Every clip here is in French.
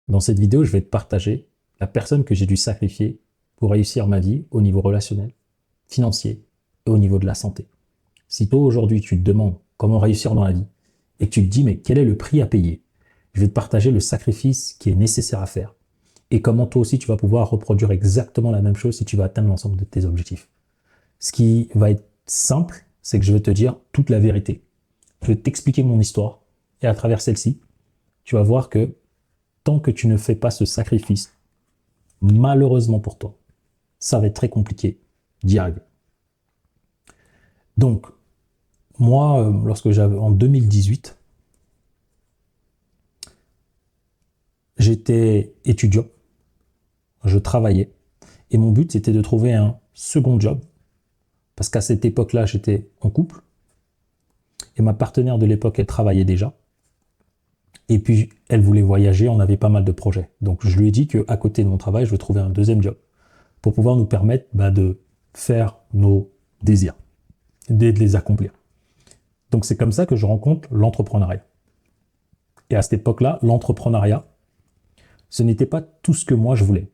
Dans cette vidéo, je vais te partager la personne que j'ai dû sacrifier pour réussir ma vie au niveau relationnel, financier et au niveau de la santé. Si toi aujourd'hui tu te demandes comment réussir dans la vie et que tu te dis mais quel est le prix à payer, je vais te partager le sacrifice qui est nécessaire à faire et comment toi aussi tu vas pouvoir reproduire exactement la même chose si tu veux atteindre l'ensemble de tes objectifs. Ce qui va être simple, c'est que je vais te dire toute la vérité. Je vais t'expliquer mon histoire et à travers celle-ci, tu vas voir que tant que tu ne fais pas ce sacrifice, malheureusement pour toi, ça va être très compliqué d'y arriver. Donc, moi, lorsque j'avais en 2018, j'étais étudiant, je travaillais, et mon but c'était de trouver un second job, parce qu'à cette époque-là, j'étais en couple, et ma partenaire de l'époque, elle travaillait déjà, et puis elle voulait voyager, on avait pas mal de projets. Donc je lui ai dit qu'à côté de mon travail, je veux trouver un deuxième job, pour pouvoir nous permettre de faire nos désirs, de les accomplir. Donc c'est comme ça que je rencontre l'entrepreneuriat. Et à cette époque-là, l'entrepreneuriat, ce n'était pas tout ce que moi je voulais.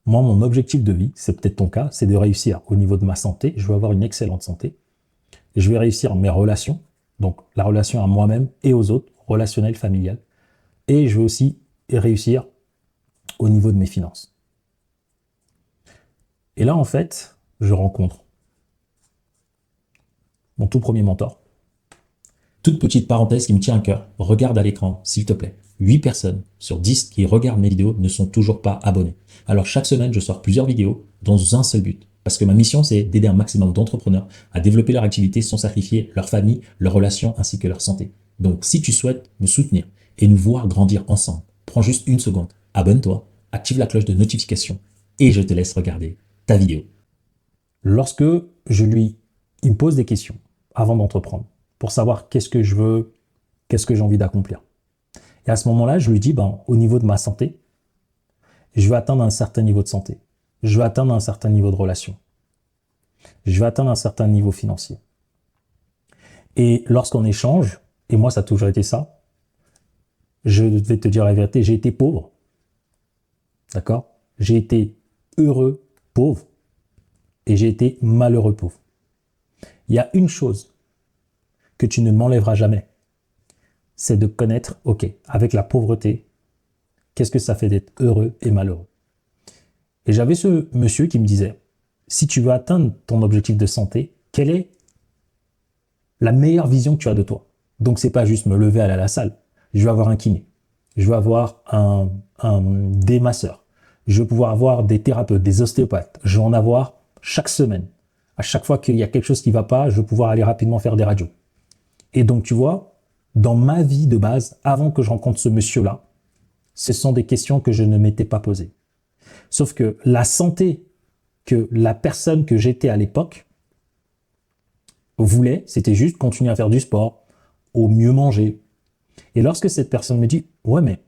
Moi, mon objectif de vie, c'est peut-être ton cas, c'est de réussir au niveau de ma santé. Je veux avoir une excellente santé. Et je vais réussir mes relations, donc la relation à moi-même et aux autres, relationnelle, familiale. Et je veux aussi réussir au niveau de mes finances. Et là, en fait, je rencontre mon tout premier mentor. Toute petite parenthèse qui me tient à cœur, regarde à l'écran, s'il te plaît. 8 personnes sur 10 qui regardent mes vidéos ne sont toujours pas abonnés. Alors chaque semaine, je sors plusieurs vidéos dans un seul but. Parce que ma mission, c'est d'aider un maximum d'entrepreneurs à développer leur activité sans sacrifier leur famille, leurs relations ainsi que leur santé. Donc si tu souhaites me soutenir et nous voir grandir ensemble, prends juste une seconde, abonne-toi, active la cloche de notification et je te laisse regarder ta vidéo. Lorsque il me pose des questions avant d'entreprendre, pour savoir qu'est-ce que je veux, qu'est-ce que j'ai envie d'accomplir. Et à ce moment-là, je lui dis, au niveau de ma santé, je veux atteindre un certain niveau de santé. Je veux atteindre un certain niveau de relation. Je veux atteindre un certain niveau financier. Et lorsqu'on échange, et moi ça a toujours été ça, je vais te dire la vérité, j'ai été pauvre. D'accord? J'ai été heureux pauvre et j'ai été malheureux pauvre. Il y a une chose que tu ne m'enlèveras jamais, c'est de connaître, ok, avec la pauvreté, qu'est-ce que ça fait d'être heureux et malheureux. Et j'avais ce monsieur qui me disait, si tu veux atteindre ton objectif de santé, quelle est la meilleure vision que tu as de toi? Donc c'est pas juste me lever, aller à la salle. Je veux avoir un kiné. Je veux avoir des masseurs. Je veux pouvoir avoir des thérapeutes, des ostéopathes. Je veux en avoir chaque semaine. À chaque fois qu'il y a quelque chose qui va pas, je veux pouvoir aller rapidement faire des radios. Et donc tu vois, dans ma vie de base, avant que je rencontre ce monsieur-là, ce sont des questions que je ne m'étais pas posées. Sauf que la santé que la personne que j'étais à l'époque voulait, c'était juste continuer à faire du sport, au mieux manger. Et lorsque cette personne me dit, ouais, mais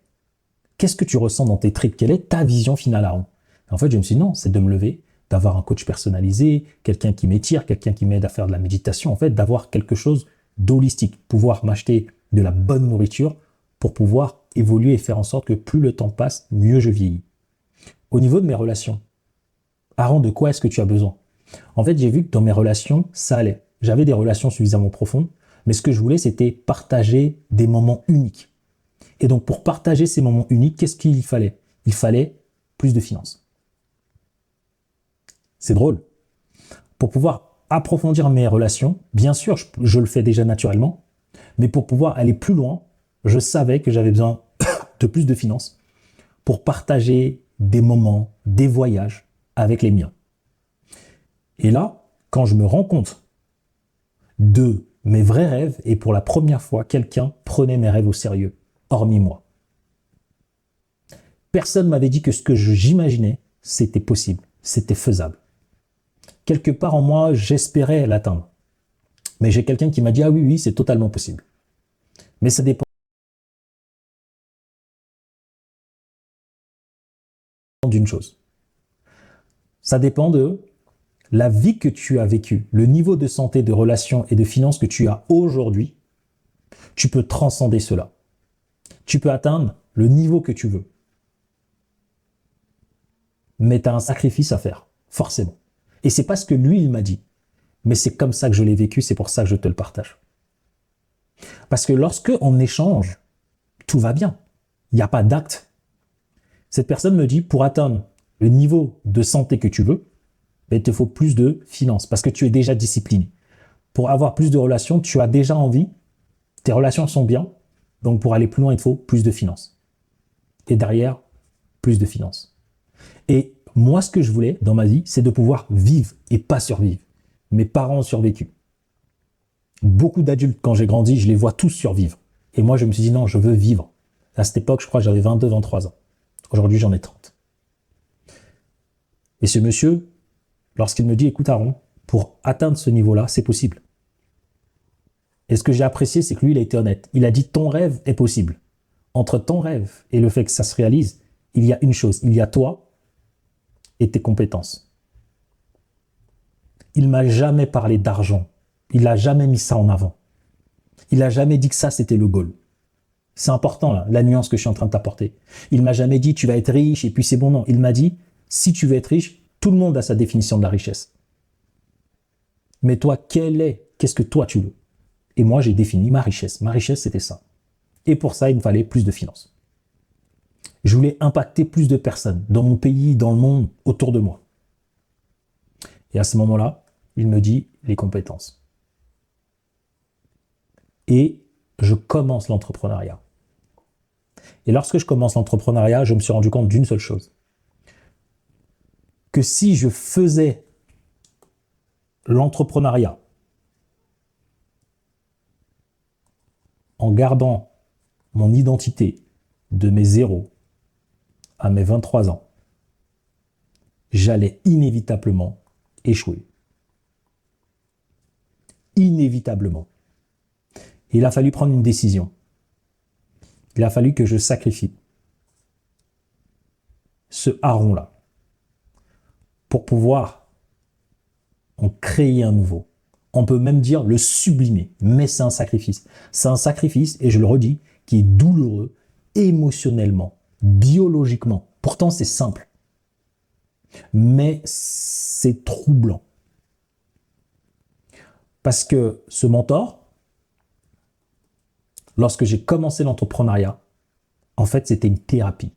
qu'est-ce que tu ressens dans tes tripes? Quelle est ta vision finale à rond? En fait, je me suis dit, non, c'est de me lever, d'avoir un coach personnalisé, quelqu'un qui m'étire, quelqu'un qui m'aide à faire de la méditation, en fait, d'avoir quelque chose d'holistique, pouvoir m'acheter de la bonne nourriture pour pouvoir évoluer et faire en sorte que plus le temps passe, mieux je vieillis. Au niveau de mes relations, Aaron, de quoi est-ce que tu as besoin? En fait, j'ai vu que dans mes relations, ça allait. J'avais des relations suffisamment profondes, mais ce que je voulais, c'était partager des moments uniques. Et donc, pour partager ces moments uniques, qu'est-ce qu'il fallait? Il fallait plus de finances. C'est drôle. Pour pouvoir approfondir mes relations, bien sûr, je le fais déjà naturellement, mais pour pouvoir aller plus loin, je savais que j'avais besoin de plus de finances pour partager des moments, des voyages avec les miens. Et là, quand je me rends compte de mes vrais rêves, et pour la première fois, quelqu'un prenait mes rêves au sérieux, hormis moi. Personne m'avait dit que ce que j'imaginais, c'était possible, c'était faisable. Quelque part en moi, j'espérais l'atteindre. Mais j'ai quelqu'un qui m'a dit, ah oui, oui, c'est totalement possible. Mais ça dépend d'une chose. Ça dépend de la vie que tu as vécue, le niveau de santé, de relations et de finances que tu as aujourd'hui. Tu peux transcender cela. Tu peux atteindre le niveau que tu veux. mais tu as un sacrifice à faire, forcément. Et c'est pas ce que lui, il m'a dit. Mais c'est comme ça que je l'ai vécu, c'est pour ça que je te le partage. Parce que lorsque on échange, tout va bien. Il n'y a pas d'acte. Cette personne me dit, pour atteindre le niveau de santé que tu veux, il te faut plus de finances, parce que tu es déjà discipliné. Pour avoir plus de relations, tu as déjà envie, tes relations sont bien, donc pour aller plus loin, il te faut plus de finances. Et derrière, plus de finances. Et moi, ce que je voulais dans ma vie, c'est de pouvoir vivre et pas survivre. Mes parents ont survécu. Beaucoup d'adultes, quand j'ai grandi, je les vois tous survivre. Et moi, je me suis dit, non, je veux vivre. À cette époque, je crois que j'avais 22, 23 ans. Aujourd'hui, j'en ai 30. Et ce monsieur, lorsqu'il me dit, écoute Aaron, pour atteindre ce niveau-là, c'est possible. Et ce que j'ai apprécié, c'est que lui, il a été honnête. Il a dit, ton rêve est possible. Entre ton rêve et le fait que ça se réalise, il y a une chose, il y a toi et tes compétences. Il m'a jamais parlé d'argent. Il n'a jamais mis ça en avant. Il n'a jamais dit que ça, c'était le goal. C'est important, là, la nuance que je suis en train de t'apporter. Il m'a jamais dit, tu vas être riche et puis c'est bon, non. Il m'a dit, si tu veux être riche, tout le monde a sa définition de la richesse. Mais toi, qu'est-ce que toi tu veux? Et moi, j'ai défini ma richesse. Ma richesse, c'était ça. Et pour ça, il me fallait plus de finances. Je voulais impacter plus de personnes dans mon pays, dans le monde, autour de moi. Et à ce moment-là, il me dit les compétences. Et je commence l'entrepreneuriat. Et lorsque je commence l'entrepreneuriat, je me suis rendu compte d'une seule chose. Que si je faisais l'entrepreneuriat en gardant mon identité de mes 0 à mes 23 ans, j'allais inévitablement échouer. Inévitablement. Il a fallu prendre une décision. Il a fallu que je sacrifie ce Aaron-là pour pouvoir en créer un nouveau. On peut même dire le sublimer, mais c'est un sacrifice. C'est un sacrifice, et je le redis, qui est douloureux émotionnellement, biologiquement. Pourtant, c'est simple. Mais c'est troublant. Parce que ce mentor, lorsque j'ai commencé l'entrepreneuriat, en fait, c'était une thérapie.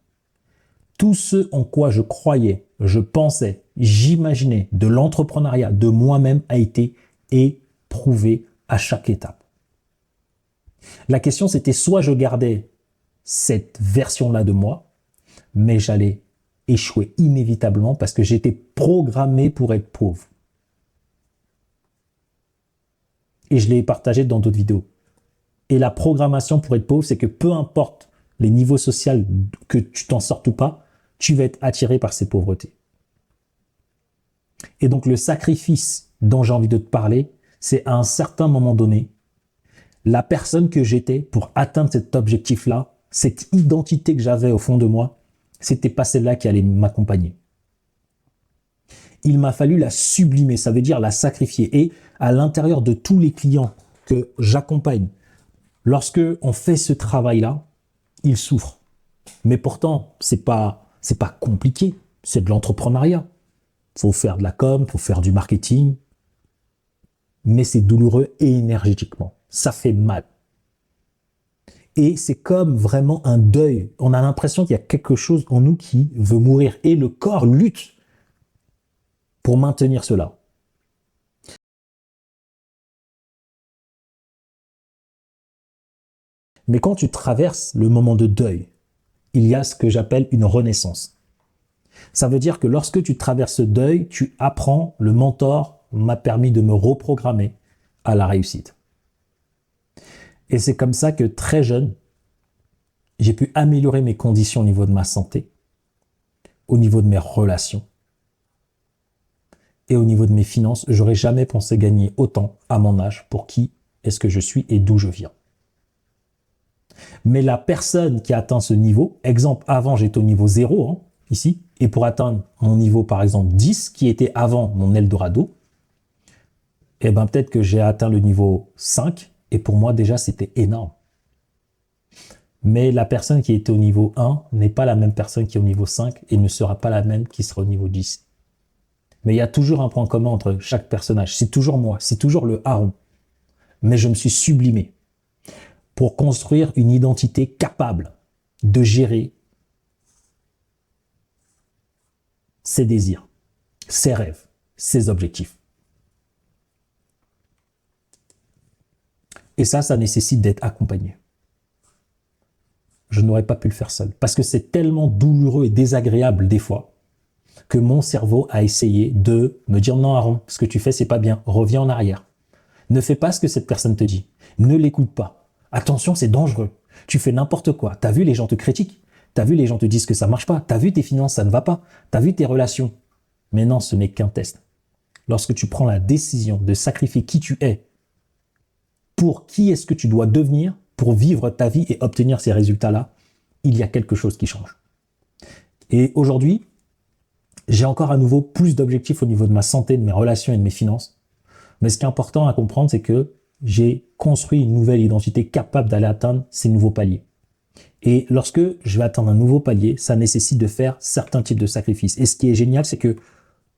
Tout ce en quoi je croyais, je pensais, j'imaginais de l'entrepreneuriat, de moi-même, a été éprouvé à chaque étape. La question, c'était soit je gardais cette version-là de moi, mais j'allais échouer inévitablement parce que j'étais programmé pour être pauvre. Et je l'ai partagé dans d'autres vidéos. Et la programmation pour être pauvre, c'est que peu importe les niveaux sociaux, que tu t'en sortes ou pas, tu vas être attiré par ces pauvretés. Et donc le sacrifice dont j'ai envie de te parler, c'est à un certain moment donné, la personne que j'étais pour atteindre cet objectif-là, cette identité que j'avais au fond de moi, c'était pas celle-là qui allait m'accompagner. Il m'a fallu la sublimer, ça veut dire la sacrifier. Et à l'intérieur de tous les clients que j'accompagne, lorsque on fait ce travail-là, ils souffrent. Mais pourtant, c'est pas compliqué, c'est de l'entrepreneuriat. Faut faire de la com, faut faire du marketing, mais c'est douloureux et énergétiquement. Ça fait mal. Et c'est comme vraiment un deuil. On a l'impression qu'il y a quelque chose en nous qui veut mourir. Et le corps lutte pour maintenir cela. Mais quand tu traverses le moment de deuil, il y a ce que j'appelle une renaissance. Ça veut dire que lorsque tu traverses ce deuil, tu apprends, le mentor m'a permis de me reprogrammer à la réussite. Et c'est comme ça que très jeune, j'ai pu améliorer mes conditions au niveau de ma santé, au niveau de mes relations et au niveau de mes finances. J'aurais jamais pensé gagner autant à mon âge pour qui est-ce que je suis et d'où je viens. Mais la personne qui a atteint ce niveau, exemple, avant j'étais au niveau 0, ici, et pour atteindre mon niveau par exemple 10, qui était avant mon Eldorado, eh ben peut-être que j'ai atteint le niveau 5, et pour moi déjà c'était énorme. Mais la personne qui était au niveau 1 n'est pas la même personne qui est au niveau 5 et ne sera pas la même qui sera au niveau 10. Mais il y a toujours un point commun entre chaque personnage. C'est toujours moi, c'est toujours le Aaron. Mais je me suis sublimé pour construire une identité capable de gérer ses désirs, ses rêves, ses objectifs. Et ça nécessite d'être accompagné. Je n'aurais pas pu le faire seul. Parce que c'est tellement douloureux et désagréable des fois que mon cerveau a essayé de me dire non Aaron, ce que tu fais c'est pas bien, reviens en arrière. Ne fais pas ce que cette personne te dit. Ne l'écoute pas. Attention, c'est dangereux. Tu fais n'importe quoi. T'as vu, les gens te critiquent. T'as vu, les gens te disent que ça marche pas. T'as vu, tes finances, ça ne va pas. T'as vu tes relations. Mais non, ce n'est qu'un test. Lorsque tu prends la décision de sacrifier qui tu es pour qui est-ce que tu dois devenir pour vivre ta vie et obtenir ces résultats-là, il y a quelque chose qui change. Et aujourd'hui, j'ai encore à nouveau plus d'objectifs au niveau de ma santé, de mes relations et de mes finances. Mais ce qui est important à comprendre, c'est que j'ai construit une nouvelle identité capable d'aller atteindre ces nouveaux paliers. Et lorsque je vais atteindre un nouveau palier, ça nécessite de faire certains types de sacrifices. Et ce qui est génial, c'est que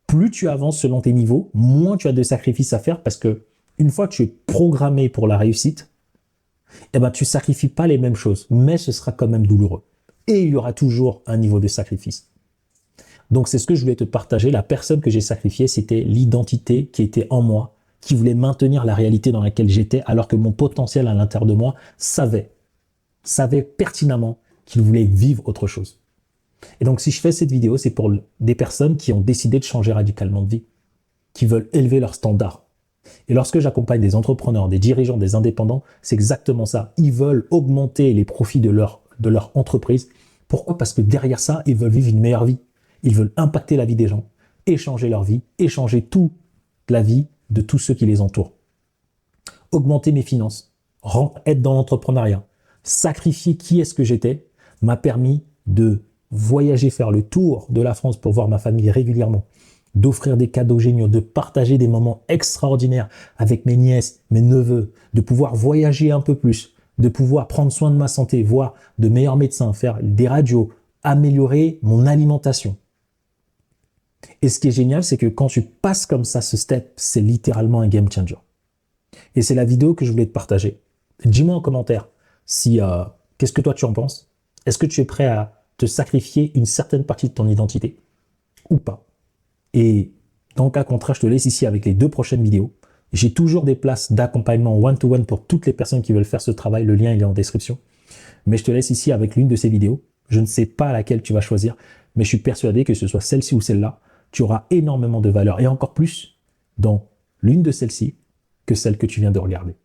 plus tu avances selon tes niveaux, moins tu as de sacrifices à faire parce que une fois que tu es programmé pour la réussite, eh ben, tu sacrifies pas les mêmes choses, mais ce sera quand même douloureux. Et il y aura toujours un niveau de sacrifice. Donc, c'est ce que je voulais te partager. La personne que j'ai sacrifiée, c'était l'identité qui était en moi, qui voulait maintenir la réalité dans laquelle j'étais, alors que mon potentiel à l'intérieur de moi savait pertinemment qu'il voulait vivre autre chose. Et donc, si je fais cette vidéo, c'est pour des personnes qui ont décidé de changer radicalement de vie, qui veulent élever leurs standards. Et lorsque j'accompagne des entrepreneurs, des dirigeants, des indépendants, c'est exactement ça. Ils veulent augmenter les profits de leur entreprise. Pourquoi? Parce que derrière ça, ils veulent vivre une meilleure vie. Ils veulent impacter la vie des gens, échanger leur vie, échanger toute la vie de tous ceux qui les entourent. Augmenter mes finances, être dans l'entrepreneuriat, sacrifier qui est-ce que j'étais, m'a permis de voyager, faire le tour de la France pour voir ma famille régulièrement, d'offrir des cadeaux géniaux, de partager des moments extraordinaires avec mes nièces, mes neveux, de pouvoir voyager un peu plus, de pouvoir prendre soin de ma santé, voir de meilleurs médecins, faire des radios, améliorer mon alimentation. Et ce qui est génial, c'est que quand tu passes comme ça ce step, c'est littéralement un game changer. Et c'est la vidéo que je voulais te partager. Dis-moi en commentaire qu'est-ce que toi tu en penses? Est-ce que tu es prêt à te sacrifier une certaine partie de ton identité ou pas? Et dans le cas contraire, je te laisse ici avec les 2 prochaines vidéos. J'ai toujours des places d'accompagnement one-to-one pour toutes les personnes qui veulent faire ce travail. Le lien il est en description. Mais je te laisse ici avec l'une de ces vidéos. Je ne sais pas laquelle tu vas choisir, mais je suis persuadé que ce soit celle-ci ou celle-là, tu auras énormément de valeur et encore plus dans l'une de celles-ci que celle que tu viens de regarder.